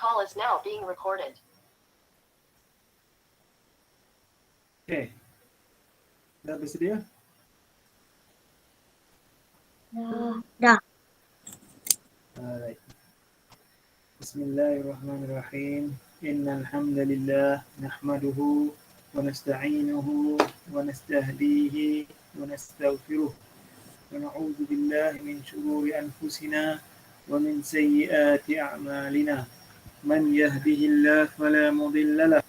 call is now being recorded. Okay. Dah bersedia? Dah. Alright. Bismillahirrahmanirrahim. Innal hamdalillah nahmaduhu wa nasta'inuhu wa nastahdihi wa nastaghfiruh wa na'udzu billahi min shururi anfusina wa min sayyiati a'malina. Man yahdihillahu fala mudilla lahu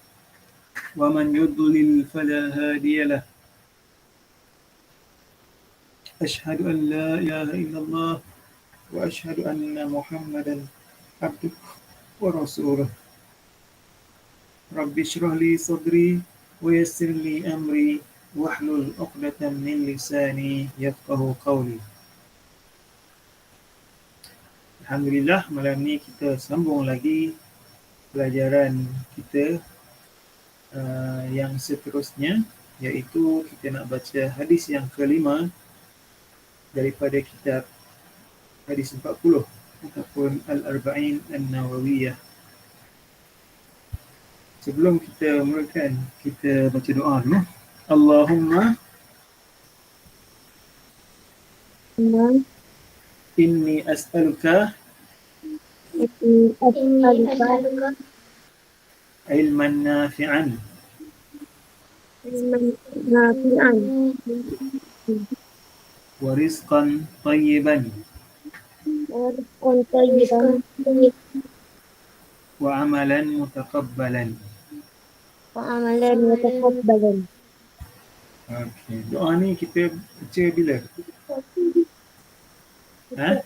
wa man yudlil fala hadiya lahu. أشهد أن لا إله إلا الله وأشهد أن محمدا عبده ورسوله رب اشرح لي صدري ويسر لي أمري واحلل عقدة من لساني يفقه قولي. Alhamdulillah, malam ni kita sambung lagi pelajaran kita yang seterusnya, iaitu kita nak baca hadis yang kelima daripada kitab hadis 40 ataupun Al-Arba'in An-Nawawiyah. Sebelum kita mulakan, kita baca doa dulu. Allahumma inni as'aluka ilman nafi'an wa rizqan tayyiban wa amalan mutaqabbalan. Okey, doa ni kita baca bila?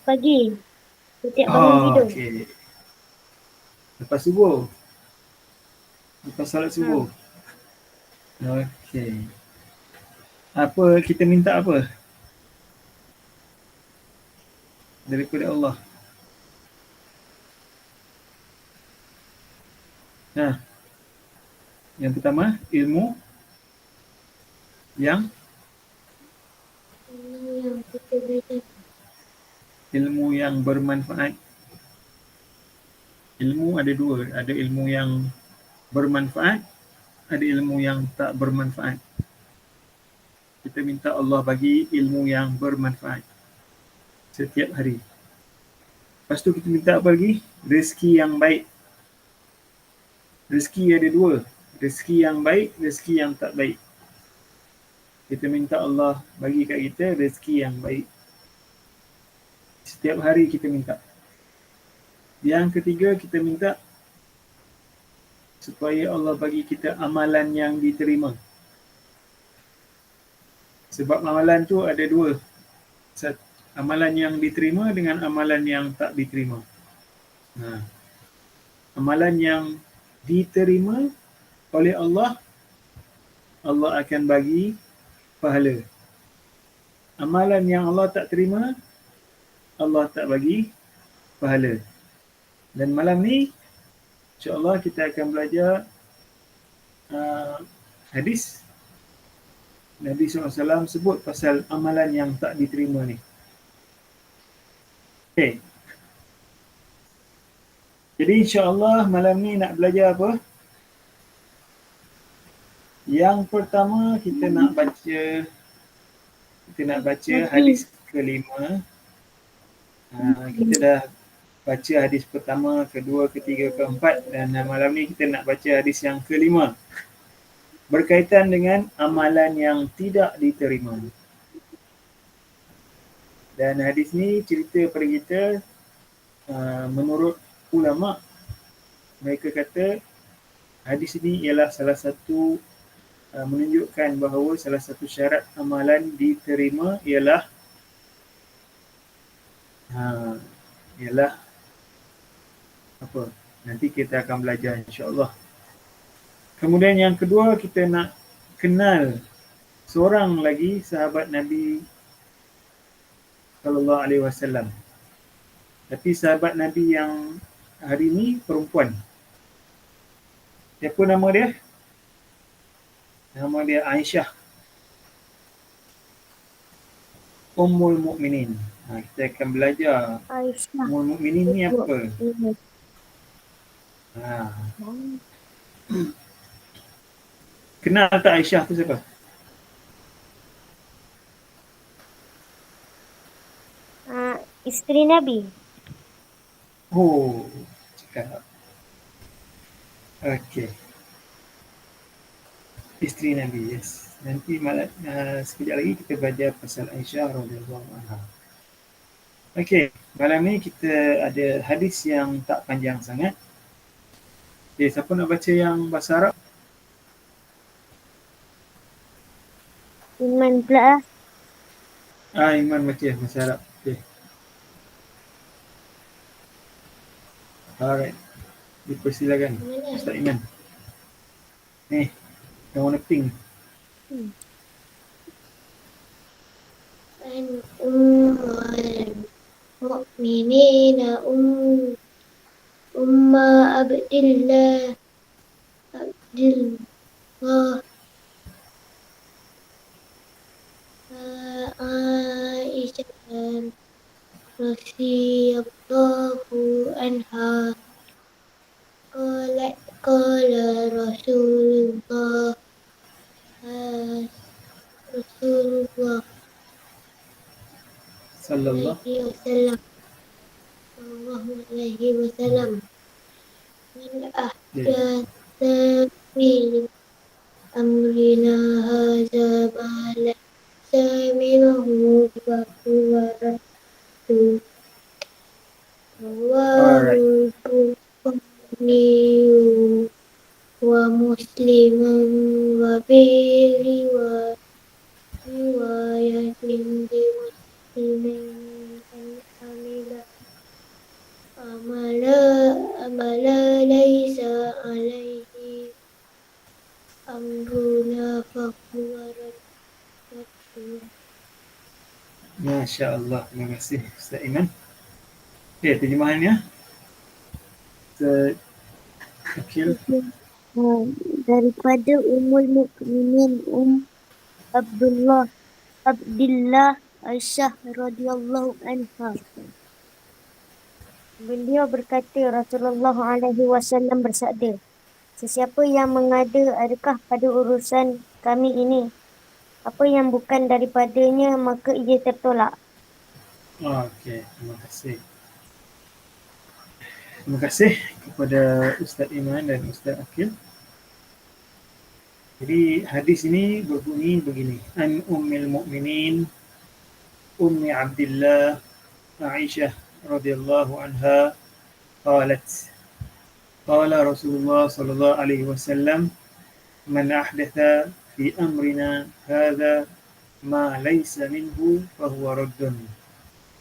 Pagi. Setiap bangun tidur. Okey. Lepas subuh. Lepas salat subuh. Okey. Apa kita minta apa? Daripada Allah. Yang pertama, ilmu yang bermanfaat. Ilmu ada dua, ada ilmu yang bermanfaat, ada ilmu yang tak bermanfaat. Kita minta Allah bagi ilmu yang bermanfaat setiap hari. Lepas tu kita minta apa lagi? Rezeki yang baik. Rezeki ada dua, rezeki yang baik, rezeki yang tak baik. Kita minta Allah bagi kat kita rezeki yang baik. Setiap hari kita minta. Yang ketiga, kita minta supaya Allah bagi kita amalan yang diterima. Sebab amalan tu ada dua. Amalan yang diterima dengan amalan yang tak diterima. Amalan yang diterima oleh Allah, Allah akan bagi pahala. Amalan yang Allah tak terima, Allah tak bagi pahala. Dan malam ni insya-Allah kita akan belajar hadis Nabi SAW sebut pasal amalan yang tak diterima ni. Okay. Jadi insya-Allah malam ni nak belajar apa? Yang pertama kita nak baca hadis kelima. Kita dah baca hadis pertama, kedua, ketiga, keempat, dan malam ni kita nak baca hadis yang kelima berkaitan dengan amalan yang tidak diterima. Dan hadis ni cerita pada kita menurut ulama, mereka kata hadis ini ialah salah satu menunjukkan bahawa salah satu syarat amalan diterima ialah apa? Nanti kita akan belajar insya-Allah. Kemudian yang kedua, kita nak kenal seorang lagi sahabat Nabi sallallahu alaihi wasallam. Tapi sahabat Nabi yang hari ni perempuan. Siapa nama dia? Nama dia Aisyah. Ummul Mukminin. Kita akan belajar Aisyah. Ummul Mukminin ni apa? Ha. Hmm. Kenal tak Aisyah tu siapa? Isteri Nabi. Oh, cakap. Okey. Isteri Nabi, yes. Nanti sekejap lagi kita belajar pasal Aisyah radhiyallahu anha. Okey, malam ni kita ada hadis yang tak panjang sangat. Okey, siapa nak baca yang bahasa Arab? Iman pula lah. Iman baca bahasa Arab. Okey. Alright. Dipersilakan. Ustaz Iman. Ni, yang warna pink. An mu'minina umma abdillah Aisyah radhiyallahu anha qala Rasulullah Sallallahu. sallallahu alaihi wasallam man Yeah. ahdatha fi amrina hadza ma laysa minhu fa huwa raddu. Alright. Rawahu Bukhari wa Muslimun wa bi riwayatin li Muslimin an amala laysa alaihi amruna fa huwa raddu. Masya Allah. Terima kasih Ustaz Iman. Okey, terjemahannya. Ustaz Akil. Daripada Ummul Mukminin Abdullah Aisyah radhiyallahu anha. Beliau berkata, Rasulullah alaihi wasallam bersabda, sesiapa yang mengada adakah pada urusan kami ini apa yang bukan daripadanya, maka ia tertolak. Okey, terima kasih. Terima kasih kepada Ustaz Iman dan Ustaz Akil. Jadi hadis ini berbunyi begini. An Ummil Mukminin Ummi Abdillah Aisyah radhiyallahu anha qalat qala Rasulullah sallallahu alaihi wasallam man ahdatha fi amrina hadha ma laysa minhu fa huwa raddun.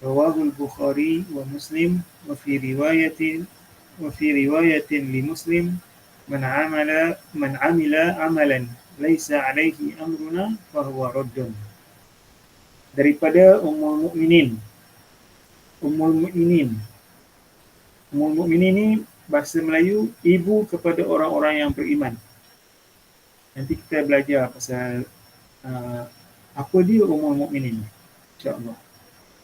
Rawahu al-Bukhari wa Muslim wa fi riwayatin li Muslim man amila amalan laysa alaihi amruna fa huwa raddun. Daripada Ummul Mukminin. Ummul Mukminin ni bahasa Melayu ibu kepada orang-orang yang beriman. Nanti kita belajar pasal apa dia Ummul Mukminin, insya-Allah.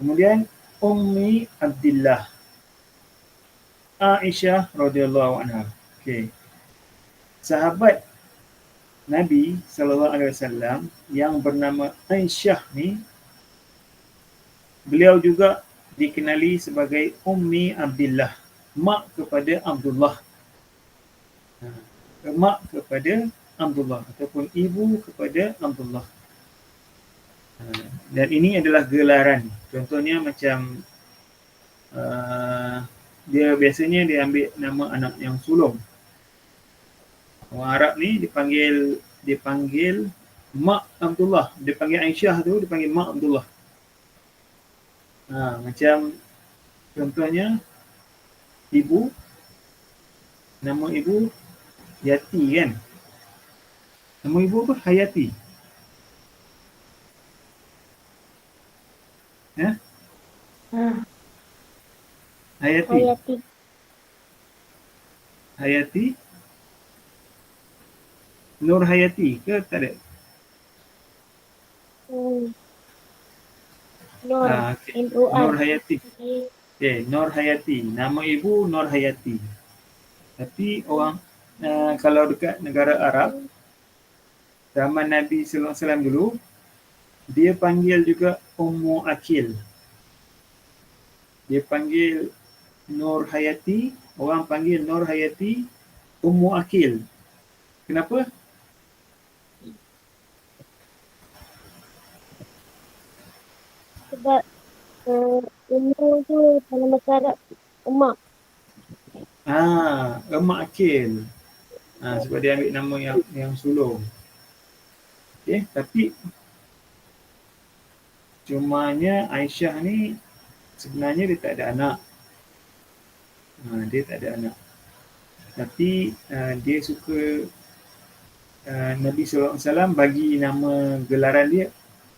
Kemudian Ummi Abdillah Aisyah radhiyallahu anha. Okey. Sahabat Nabi sallallahu alaihi wasallam yang bernama Aisyah ni, beliau juga dikenali sebagai Ummi Abdillah, mak kepada Abdullah. Mak kepada Abdullah ataupun ibu kepada Abdullah. Dan ini adalah gelaran. Contohnya macam dia biasanya dia ambil nama anak yang sulung. Orang Arab ni dipanggil Mak Abdullah. Dia panggil Aisyah tu dipanggil Mak Abdullah. Macam contohnya ibu, nama ibu Yati kan. Nama ibu apa? Hayati. Hayati. Nur Hayati ke tak ada? Okay. Nur Hayati. Okay, Nur Hayati. Nama ibu Nur Hayati. Tapi orang kalau dekat negara Arab, zaman Nabi sallallahu alaihi wasallam dulu, dia panggil juga Ummu Akil. Dia panggil Nur Hayati, orang panggil Nur Hayati Ummu Akil. Kenapa? Sebab umur tu dalam bahasa Arab Umar. Ummu Akil. Sebab dia ambil nama yang sulung. Okay, tapi cumanya Aisyah ni sebenarnya dia tak ada anak. Dia tak ada anak. Tapi dia suka Nabi SAW bagi nama gelaran dia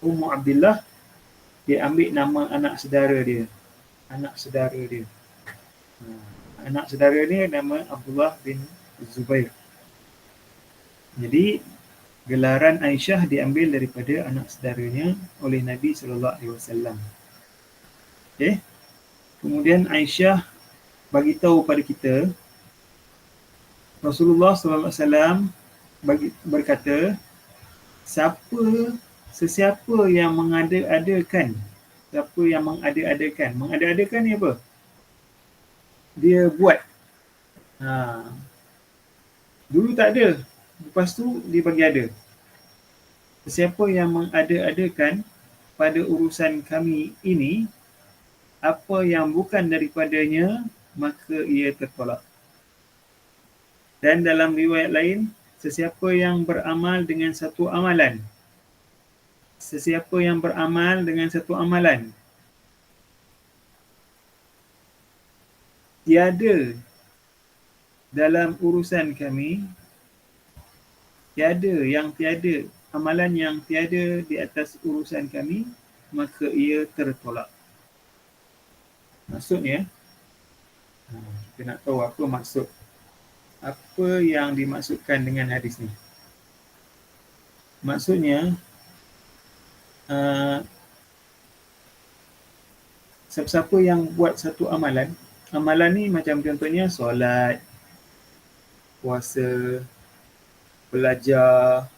Ummu Abdillah. Dia ambil nama anak saudara dia. Anak saudara dia. Anak saudara dia nama Abdullah bin Zubair. Jadi gelaran Aisyah diambil daripada anak saudaranya oleh Nabi SAW. Okay. Kemudian Aisyah bagi tahu pada kita, Rasulullah SAW berkata, sesiapa yang mengada-adakan, mengada-adakan ni apa? Dia buat. Dulu tak ada, lepas tu dia bagi ada. Sesiapa yang mengada-adakan pada urusan kami ini apa yang bukan daripadanya, maka ia tertolak. Dan dalam riwayat lain, sesiapa yang beramal dengan satu amalan, tiada dalam urusan kami, amalan yang tiada di atas urusan kami, maka ia tertolak. Maksudnya, kita nak tahu apa maksud, apa yang dimaksudkan dengan hadis ni. Maksudnya, siapa-siapa yang buat satu amalan ni macam contohnya solat, puasa, belajar,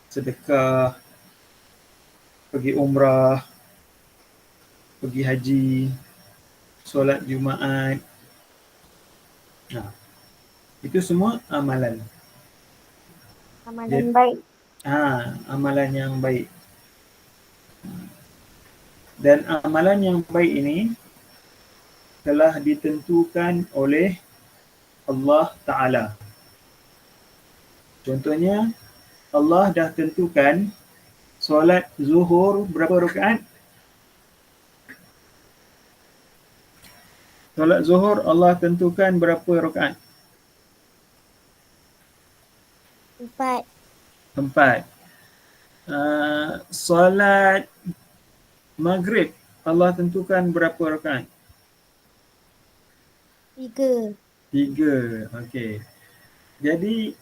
sedekah, pergi umrah, pergi haji, solat Jumaat. Itu semua amalan. Amalan baik. Amalan yang baik. Dan amalan yang baik ini telah ditentukan oleh Allah Ta'ala. Contohnya, Allah dah tentukan solat zuhur berapa rakaat? Solat zuhur Allah tentukan berapa rakaat? 4. Solat maghrib Allah tentukan berapa rakaat? 3. Okey. Jadi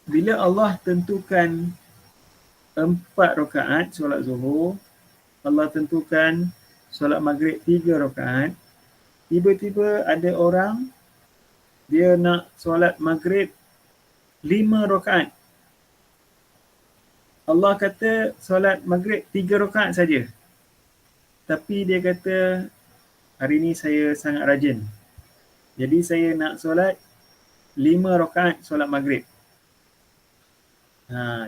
bila Allah tentukan 4 rakaat solat zuhur, Allah tentukan solat maghrib 3 rakaat, tiba-tiba ada orang dia nak solat maghrib 5 rakaat. Allah kata solat maghrib 3 rakaat saja. Tapi dia kata hari ni saya sangat rajin. Jadi saya nak solat 5 rakaat solat maghrib.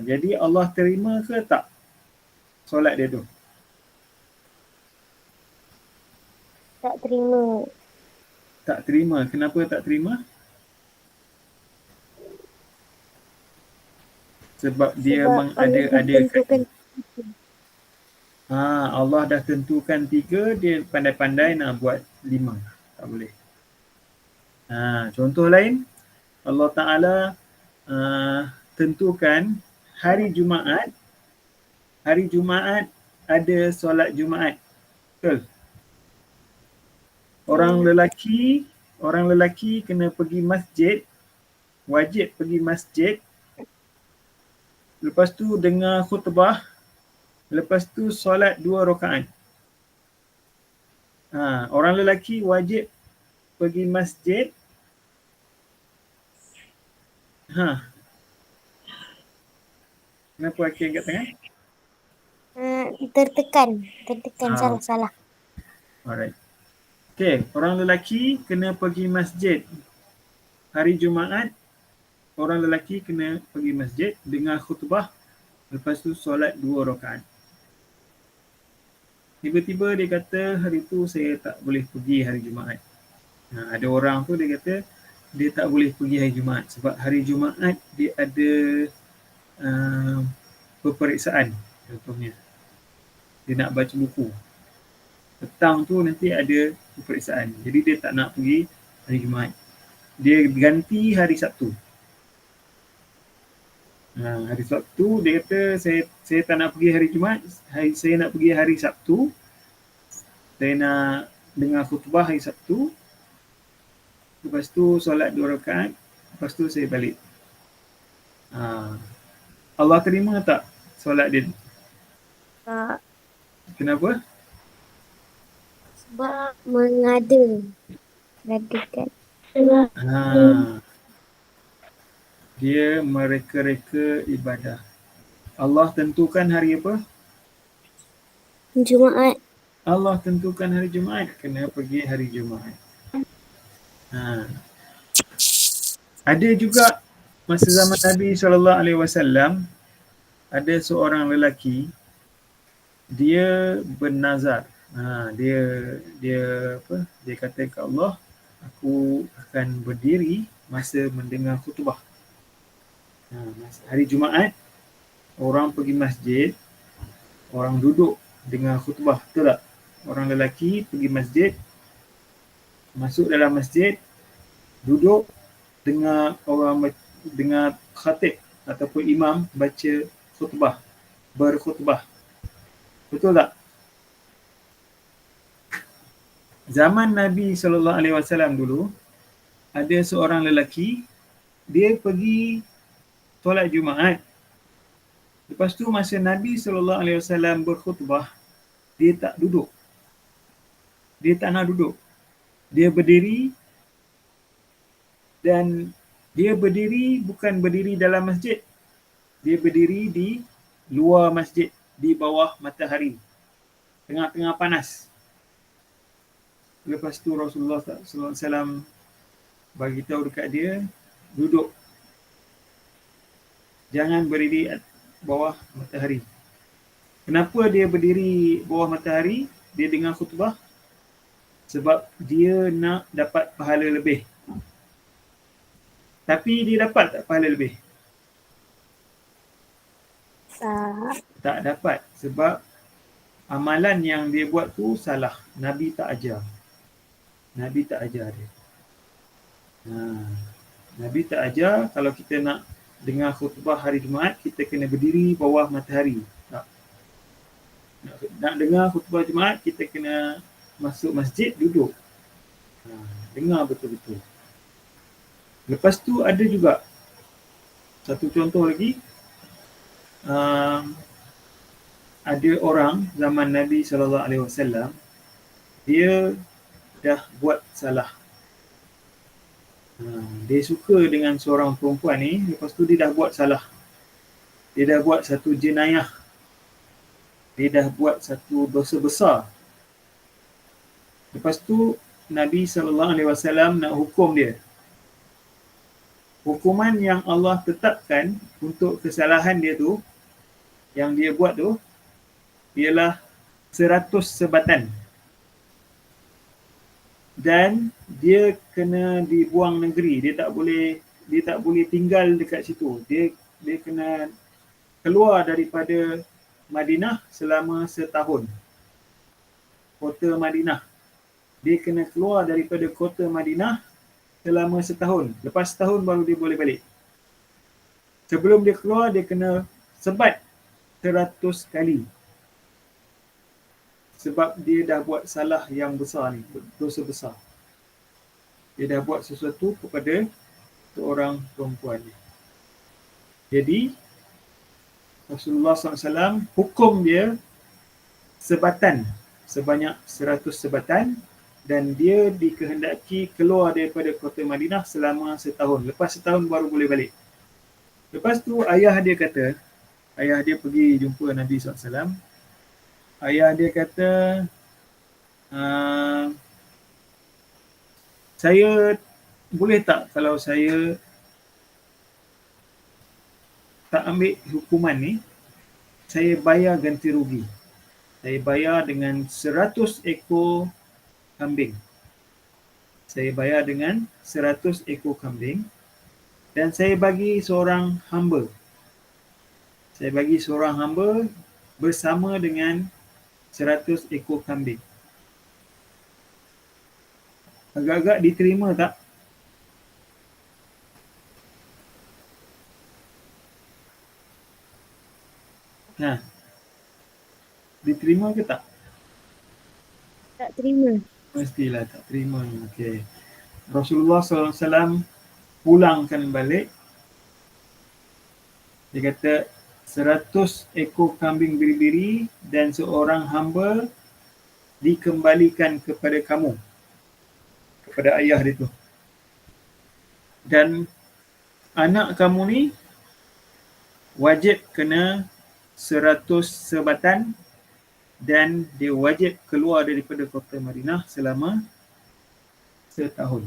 Jadi Allah terima ke tak solat dia tu? Tak terima. Tak terima. Kenapa tak terima? Sebab dia mengada-adakan. Allah dah tentukan 3, dia pandai-pandai nak buat 5. Tak boleh. Contoh lain, Allah Ta'ala tentukan hari Jumaat ada solat Jumaat. Betul? Orang lelaki kena pergi masjid, wajib pergi masjid. Lepas tu dengar khutbah, lepas tu solat 2 rakaat. Orang lelaki wajib pergi masjid Ha. Kenapa Aki angkat tangan? Tertekan. Ah, Salah. alright. Okay, orang lelaki kena pergi masjid hari Jumaat. Orang lelaki kena pergi masjid, dengar khutbah, lepas tu solat 2 rakaat. Tiba-tiba dia kata hari tu saya tak boleh pergi hari Jumaat. Ada orang tu dia kata dia tak boleh pergi hari Jumaat sebab hari Jumaat dia ada peperiksaan contohnya. Dia nak baca buku. Petang tu nanti ada peperiksaan. Jadi dia tak nak pergi hari Jumaat. Dia ganti hari Sabtu. Hari Sabtu dia kata saya tak nak pergi hari Jumaat, saya nak pergi hari Sabtu. Saya nak dengar khutbah hari Sabtu. Lepas tu solat 2 rakaat, lepas tu saya balik. Allah terima tak solat dia? Tak. Kenapa? Sebab mengadakan. Dia mereka-reka ibadah. Allah tentukan hari apa? Jumaat. Allah tentukan hari Jumaat, kena pergi hari Jumaat. Ada juga masa zaman Nabi SAW, ada seorang lelaki, dia bernazar. Dia kata ke Allah, aku akan berdiri masa mendengar khutbah. Hari Jumaat, orang pergi masjid, orang duduk dengar khutbah, betul tak? Orang lelaki pergi masjid, masuk dalam masjid, duduk dengar khatib ataupun imam baca khutbah, berkhutbah. Betul tak? Zaman Nabi SAW dulu, ada seorang lelaki, dia pergi solat Jumaat. Lepas tu masa Nabi SAW berkhutbah, dia tak duduk. Dia tak nak duduk. Dia berdiri, dan dia berdiri bukan berdiri dalam masjid. Dia berdiri di luar masjid, di bawah matahari. Tengah-tengah panas. Lepas tu Rasulullah SAW bagi tahu dekat dia, duduk. Jangan berdiri bawah matahari. Kenapa dia berdiri bawah matahari? Dia dengar khutbah. Sebab dia nak dapat pahala lebih. Tapi dia dapat tak pahala lebih? Tak dapat. Sebab amalan yang dia buat tu salah. Nabi tak ajar. Nabi tak ajar dia. Nabi tak ajar kalau kita nak dengar khutbah hari Jumaat, kita kena berdiri bawah matahari. Nak dengar khutbah Jumaat, kita kena masuk masjid, duduk. Dengar betul-betul. Lepas tu ada juga satu contoh lagi. Ada orang zaman Nabi SAW, dia dah buat salah. Dia suka dengan seorang perempuan ni, lepas tu dia dah buat salah. Dia dah buat satu jenayah. Dia dah buat satu dosa besar. Lepas tu Nabi SAW nak hukum dia. Hukuman yang Allah tetapkan untuk kesalahan dia tu, yang dia buat tu, ialah 100 sebatan. Dan dia kena dibuang negeri. Dia tak boleh tinggal dekat situ. Dia kena keluar daripada Madinah selama setahun. Kota Madinah. Dia kena keluar daripada kota Madinah selama setahun. Lepas setahun baru dia boleh balik. Sebelum dia keluar, dia kena sebat 100 kali. Sebab dia dah buat salah yang besar ni, dosa besar. Dia dah buat sesuatu kepada seorang perempuan ni. Jadi, Rasulullah SAW hukum dia sebatan, sebanyak 100 sebatan, dan dia dikehendaki keluar daripada kota Madinah selama setahun. Lepas setahun baru boleh balik. Lepas tu ayah dia pergi jumpa Nabi SAW. Ayah dia kata, saya boleh tak kalau saya tak ambil hukuman ni, saya bayar ganti rugi. Saya bayar dengan 100 ekor kambing. Saya bayar dengan 100 ekor kambing dan saya bagi seorang hamba. Saya bagi seorang hamba bersama dengan 100 ekor kambing. Agak-agak diterima tak? Nah, diterima ke tak? Tak terima. Mestilah tak terima. Okay. Rasulullah SAW pulangkan balik. Dia kata 100 ekor kambing biri-biri dan seorang hamba dikembalikan kepada kamu, kepada ayah dia tu. Dan anak kamu ni wajib kena 100 sebatan dan dia wajib keluar daripada kota Madinah selama setahun.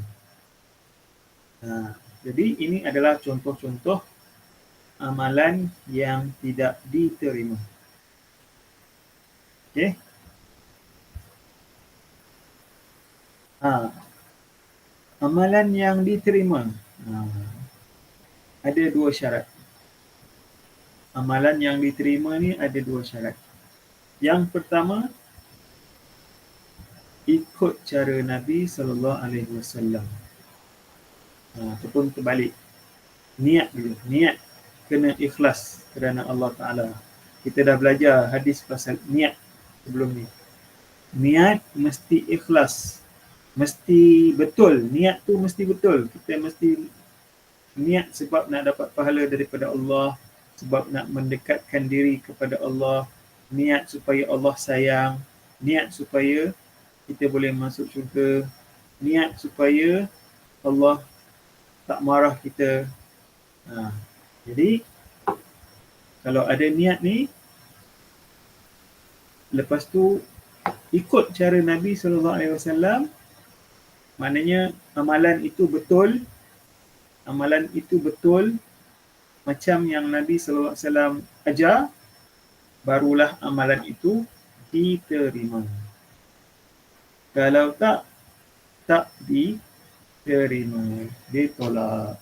Jadi ini adalah contoh-contoh amalan yang tidak diterima. Okey. Amalan yang diterima ada dua syarat. Amalan yang diterima ni ada dua syarat. Yang pertama, ikut cara Nabi SAW. Ataupun terbalik. Niat dulu. Niat kena ikhlas kerana Allah Ta'ala. Kita dah belajar hadis pasal niat sebelum ni. Niat mesti ikhlas. Mesti betul. Niat tu mesti betul. Kita mesti niat sebab nak dapat pahala daripada Allah. Sebab nak mendekatkan diri kepada Allah. Niat supaya Allah sayang. Niat supaya kita boleh masuk syurga. Niat supaya Allah tak marah kita. Jadi kalau ada niat ni, lepas tu ikut cara Nabi SAW, maknanya amalan itu betul. Amalan itu betul macam yang Nabi SAW ajar, barulah amalan itu diterima. Kalau tak diterima, ditolak.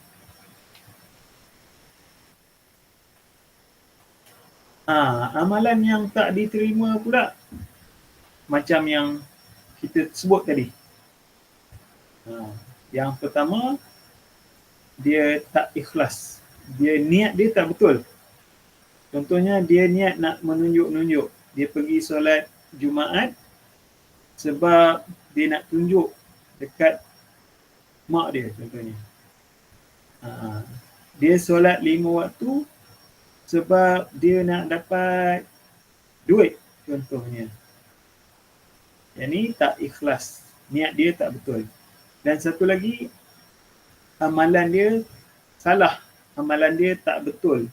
Amalan yang tak diterima pula macam yang kita sebut tadi. Yang pertama, dia tak ikhlas. Niat dia tak betul. Contohnya dia niat nak menunjuk-nunjuk. Dia pergi solat Jumaat sebab dia nak tunjuk dekat mak dia contohnya. Dia solat 5 waktu sebab dia nak dapat duit contohnya. Yang ni tak ikhlas. Niat dia tak betul. Dan satu lagi, amalan dia salah. Amalan dia tak betul.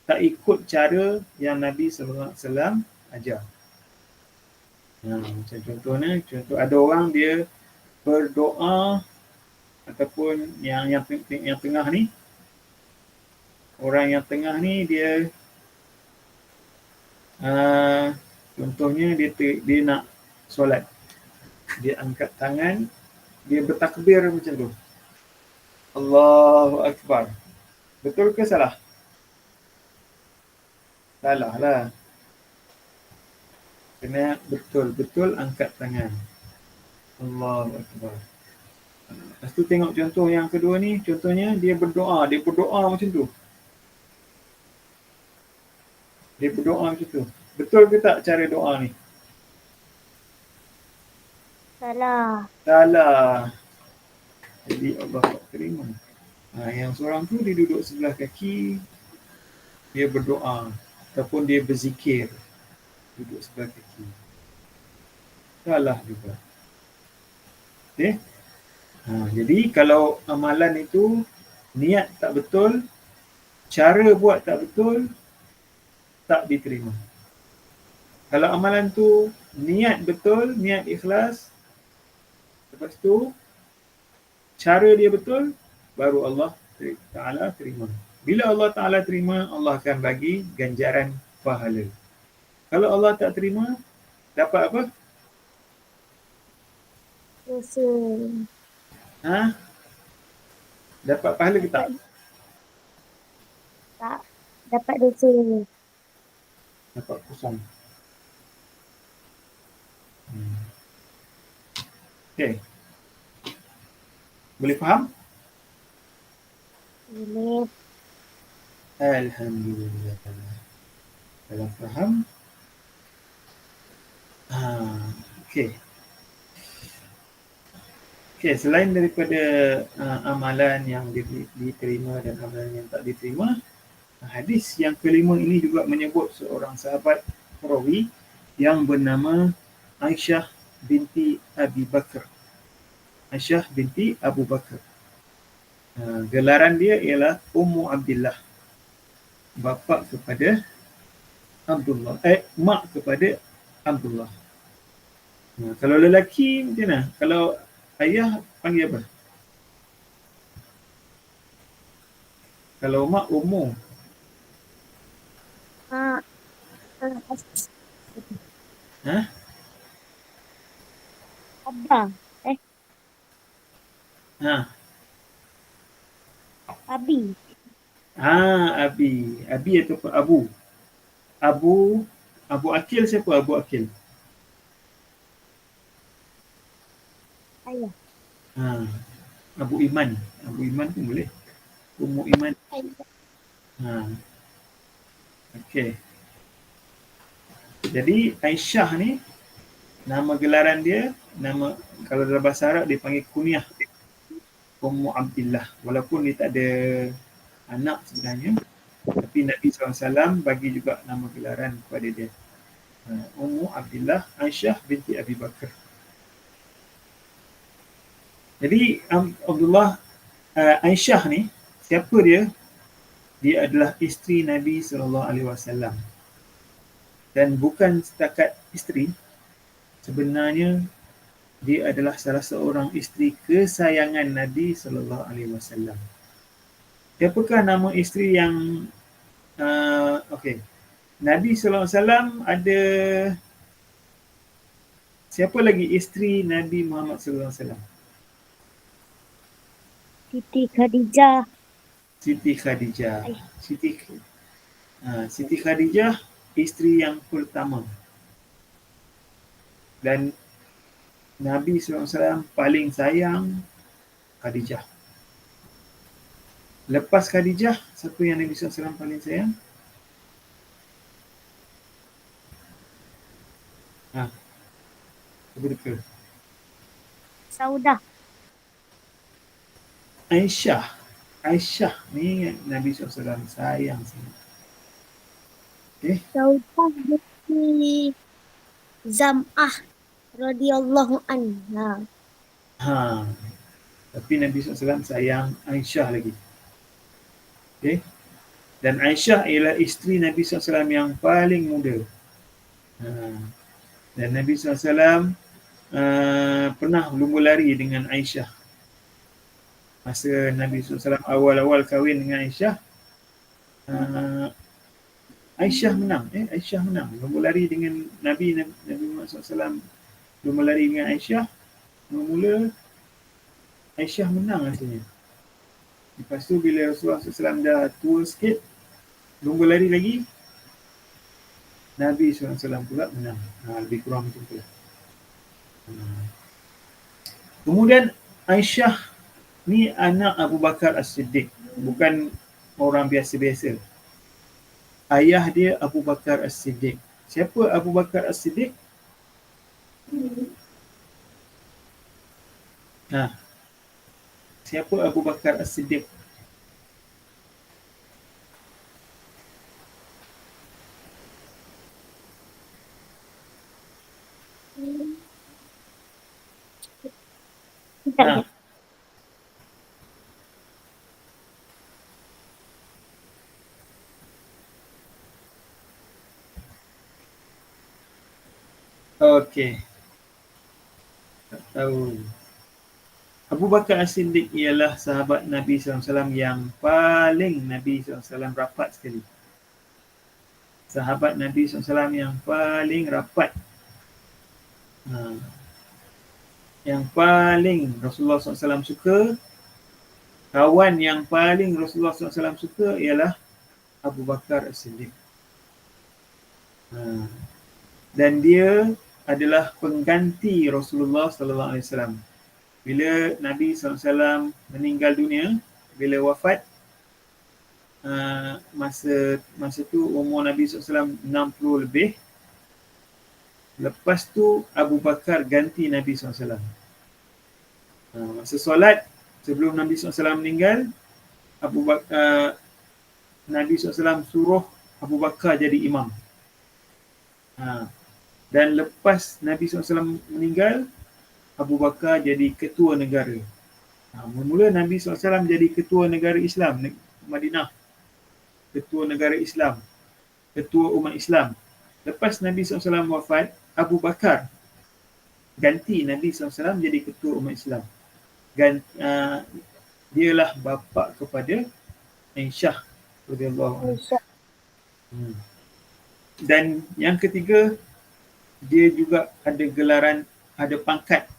Tak ikut cara yang Nabi SAW ajar. Macam contohnya, ada orang dia berdoa ataupun yang tengah ni, orang yang tengah ni dia contohnya dia nak solat. Dia angkat tangan, dia bertakbir macam tu. Allahu Akbar. Betul ke salah? Salah lah. Kena betul-betul angkat tangan. Allahu Akbar. Lepas tu tengok contoh yang kedua ni, contohnya dia berdoa macam tu. Dia berdoa macam tu. Betul ke tak cara doa ni? Salah. Jadi Allah tak terima. Yang seorang tu dia duduk sebelah kaki, dia berdoa ataupun dia berzikir duduk sebelah kaki. Salah juga. Okay? Jadi kalau amalan itu niat tak betul, cara buat tak betul, tak diterima. Kalau amalan tu niat betul, niat ikhlas, lepas tu cara dia betul, baru Allah Ta'ala terima. Bila Allah Ta'ala terima, Allah akan bagi ganjaran pahala. Kalau Allah tak terima, dapat apa? Dosa. Ha? Dapat pahala ke tak? Dapat tak? Dapat dosa. Dapat kosong. Okay. Boleh faham? Boleh. Alhamdulillah. Kalau faham. Okay. Okay, selain daripada amalan yang diterima dan amalan yang tak diterima, hadis yang kelima ini juga menyebut seorang sahabat perawi yang bernama Aisyah binti Abi Bakar. Aisyah binti Abu Bakar. Gelaran dia ialah Ummu Abdillah. Bapa kepada Abdullah. Mak kepada Abdullah. Kalau lelaki macam mana? Kalau ayah panggil apa? Kalau mak Ummu. Ha? Abah. Ha. Abi. Abi. Abi ataupun Abu. Abu Akil siapa? Abu Akil. Ayah. Abu Iman. Abu Iman pun boleh. Ummu Iman. Okey. Jadi Aisyah ni nama gelaran dia, nama kalau dalam bahasa Arab dia panggil kunyah Ummu Abdillah. Walaupun dia tak ada anak sebenarnya, tapi Nabi SAW bagi juga nama gelaran kepada dia. Ummu Abdillah Aisyah binti Abi Bakar. Jadi Abdullah Aisyah ni siapa dia? Dia adalah isteri Nabi SAW. Dan bukan setakat isteri, sebenarnya dia adalah salah seorang isteri kesayangan Nabi SAW. Siapakah nama isteri yang Nabi SAW ada siapa lagi isteri Nabi Muhammad SAW? Siti Khadijah. Siti Khadijah isteri yang pertama. Dan Nabi SAW paling sayang Khadijah. Lepas Khadijah, siapa yang Nabi SAW paling sayang? Siapa? Saudah. Aisyah ni Nabi SAW sayang sangat. Okay. Saudah binti Zam'ah radhiyallahu anha. Tapi Nabi SAW sayang Aisyah lagi. Okay. Dan Aisyah ialah isteri Nabi SAW yang paling muda. Dan Nabi SAW pernah lumba lari dengan Aisyah. Masa Nabi SAW awal-awal kahwin dengan Aisyah, Aisyah menang. Lumba lari dengan Nabi Muhammad SAW. Lumba lari dengan Aisyah. Mula-mula Aisyah menang rasanya. Lepas tu bila Rasulullah SAW dah tua sikit, lumba lari lagi, Nabi SAW pula menang. Lebih kurang macam tu lah. Kemudian Aisyah ni anak Abu Bakar As-Siddiq. Bukan orang biasa-biasa. Ayah dia Abu Bakar As-Siddiq. Siapa Abu Bakar As-Siddiq? Siapa Abu Bakar As-Siddiq? Okey. Tak tahu. Abu Bakar As-Siddiq ialah sahabat Nabi SAW yang paling Nabi SAW rapat sekali. Sahabat Nabi SAW yang paling rapat. Yang paling Rasulullah SAW suka, kawan yang paling Rasulullah SAW suka ialah Abu Bakar As-Siddiq. Dan dia adalah pengganti Rasulullah SAW. Bila Nabi SAW meninggal dunia, bila wafat, masa tu umur Nabi SAW 60 lebih. Lepas tu Abu Bakar ganti Nabi SAW. Masa solat, sebelum Nabi SAW meninggal, Nabi SAW suruh Abu Bakar jadi imam. Dan lepas Nabi SAW meninggal, Abu Bakar jadi ketua negara. Mula Nabi SAW jadi ketua negara Islam, Madinah. Ketua negara Islam. Ketua umat Islam. Lepas Nabi SAW wafat, Abu Bakar ganti Nabi SAW jadi ketua umat Islam. Dialah bapa kepada Aisyah radhiyallahu anha. Dan yang ketiga, dia juga ada gelaran, ada pangkat.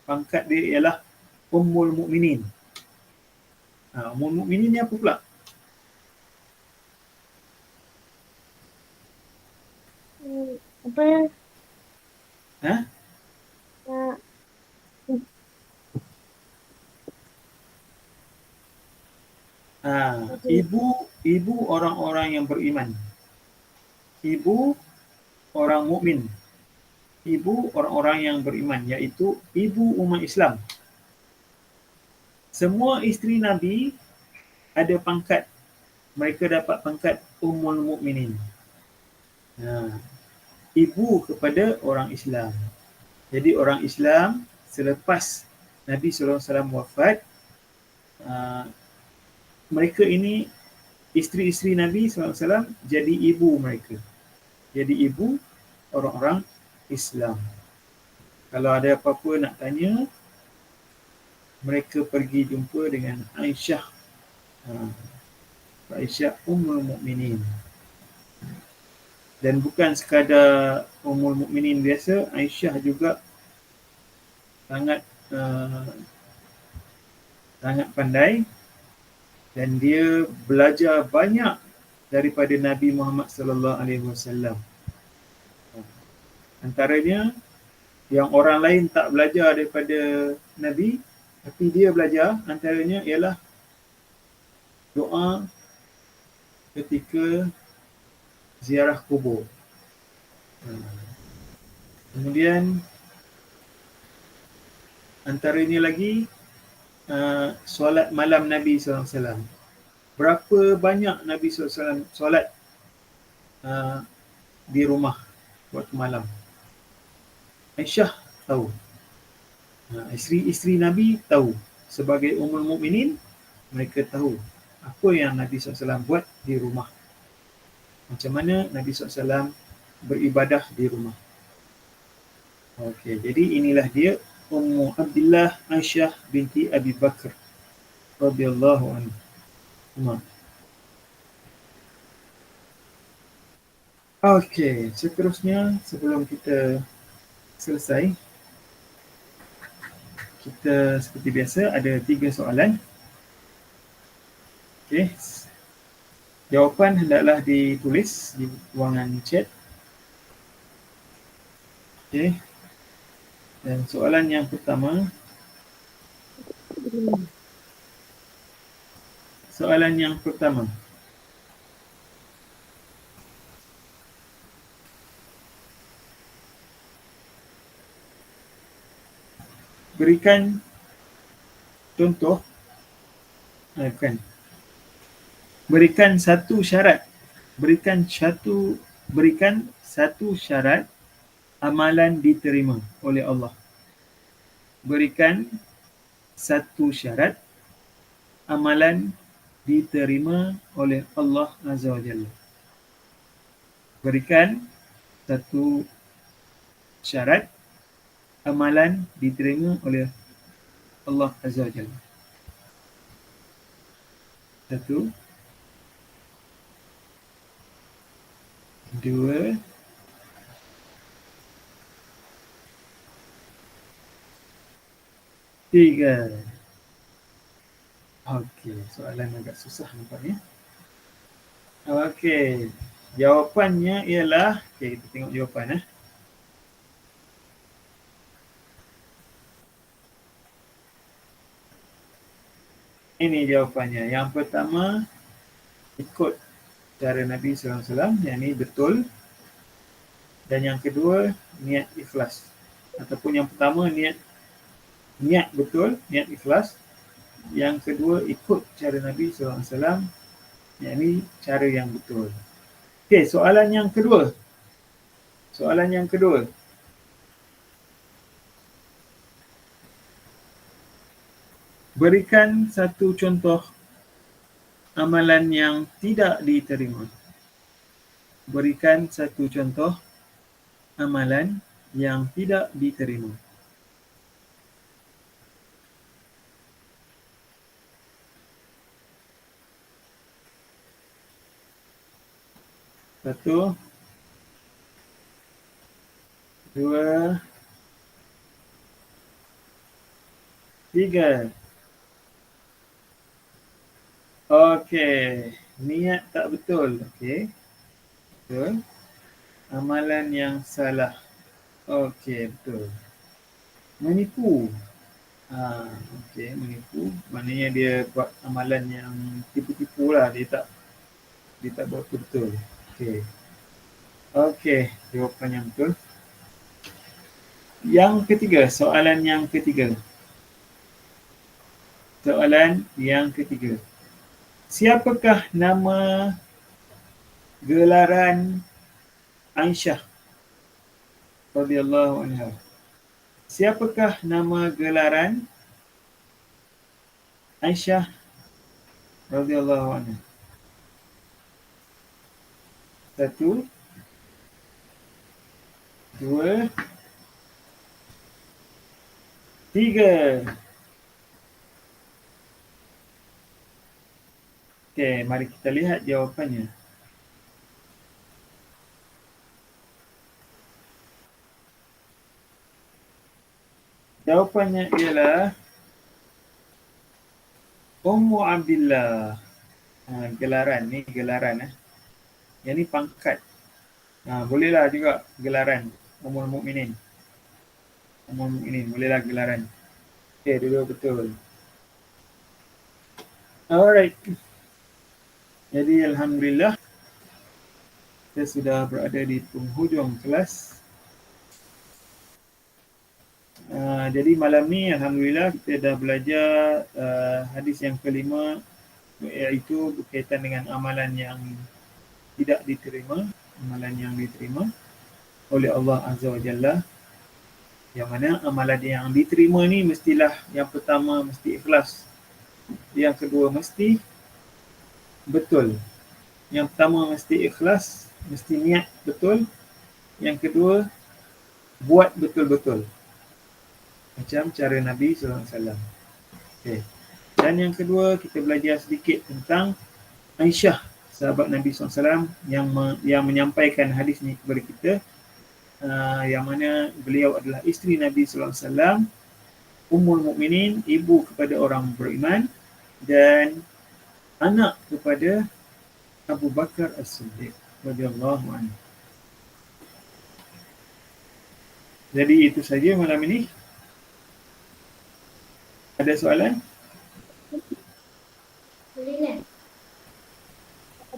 Pangkat dia ialah Ummul Mukminin. Ummul Mukminin ni apa pula? Apa? Ibu orang-orang yang beriman. Ibu orang mukmin. Ibu orang-orang yang beriman, iaitu ibu umat Islam. Semua isteri Nabi ada pangkat. Mereka dapat pangkat Ummul Mukminin. Ibu kepada orang Islam. Jadi orang Islam selepas Nabi SAW wafat, mereka ini, isteri-isteri Nabi SAW jadi ibu mereka. Jadi ibu orang-orang Islam. Kalau ada apa-apa nak tanya, mereka pergi jumpa dengan Aisyah. Aisyah Ummul Mukminin. Dan bukan sekadar Ummul Mukminin biasa, Aisyah juga sangat pandai, dan dia belajar banyak daripada Nabi Muhammad sallallahu alaihi wasallam. Antaranya yang orang lain tak belajar daripada Nabi, tapi dia belajar, antaranya ialah doa ketika ziarah kubur. Kemudian antaranya lagi solat malam Nabi SAW. Berapa banyak Nabi SAW solat di rumah waktu malam? Aisyah tahu. Isteri-isteri Nabi tahu. Sebagai Ummul Mukminin, mereka tahu apa yang Nabi SAW buat di rumah. Macam mana Nabi SAW beribadah di rumah. Okey, jadi inilah dia Ummu Abdillah Aisyah binti Abi Bakr radhiyallahu anha. Okey, seterusnya sebelum kita selesai, kita seperti biasa ada 3 soalan. Okey. Jawapan hendaklah ditulis di ruangan chat. Okey. Dan soalan yang pertama. Berikan contoh. Berikan satu syarat. Berikan satu syarat amalan diterima oleh Allah. Berikan satu syarat amalan diterima oleh Allah Azza wa Jalla. Berikan satu syarat amalan diterima oleh Allah Azza wa Jalla. Satu, dua, tiga. Okey, soalan agak susah nampaknya. Okey, jawapannya ialah, kita tengok jawapan. Ini jawapannya. Yang pertama, ikut cara Nabi SAW, yang ini betul. Dan yang kedua, niat ikhlas. Ataupun yang pertama, niat betul, niat ikhlas. Yang kedua, ikut cara Nabi SAW, yang ini cara yang betul. Okey, soalan yang kedua. Berikan satu contoh amalan yang tidak diterima. Berikan satu contoh amalan yang tidak diterima. Satu, dua, tiga. Okey, niat tak betul. Okey, betul. Amalan yang salah. Okey, betul. Menipu. Okey, menipu. Maknanya dia buat amalan yang tipu-tipu lah. Dia tak buat betul. Okey, jawapan yang betul. Yang ketiga, soalan yang ketiga. Siapakah nama gelaran Aisyah radhiyallahu anha? Siapakah nama gelaran Aisyah radhiyallahu anha? Satu, dua, tiga. Okey, mari kita lihat jawapannya. Jawapannya ialah Ummu Abdillah. Gelaran ni gelaran. Yang ni pangkat. Bolehlah juga gelaran Ummul Mukminin. Bolehlah gelaran. Okey, dua betul. Alright. Jadi alhamdulillah kita sudah berada di penghujung kelas. Jadi malam ni alhamdulillah kita dah belajar hadis yang kelima, iaitu berkaitan dengan amalan yang tidak diterima, amalan yang diterima oleh Allah Azza wa Jalla. Yang mana amalan yang diterima ni mestilah yang pertama mesti ikhlas. Yang kedua mesti betul. Yang pertama mesti ikhlas, mesti niat betul. Yang kedua, buat betul-betul. Macam cara Nabi SAW. Okay. Dan yang kedua, kita belajar sedikit tentang Aisyah, sahabat Nabi SAW yang menyampaikan hadis ni kepada kita. Yang mana beliau adalah isteri Nabi SAW, Ummul Mukminin, ibu kepada orang beriman, dan anak kepada Abu Bakar As-Siddiq radhiyallahu anhu. Jadi itu saja malam ini. Ada soalan?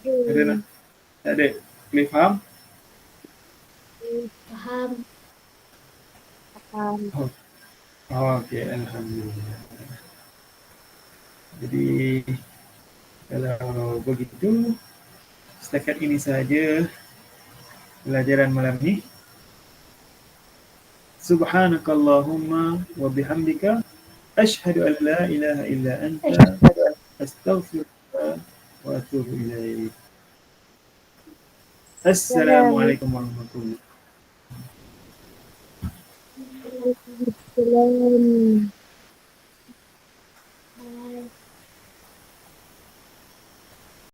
Ada nak? Tak ada. Boleh faham? Faham. Okey, alhamdulillah. Jadi kalau begitu, setakat ini sahaja pelajaran malam ini. Subhanakallahumma wa bihamdika asyhadu an la ilaha illa anta astaghfiruka wa atubu ilaik. Assalamualaikum warahmatullahi wabarakatuh. kalian.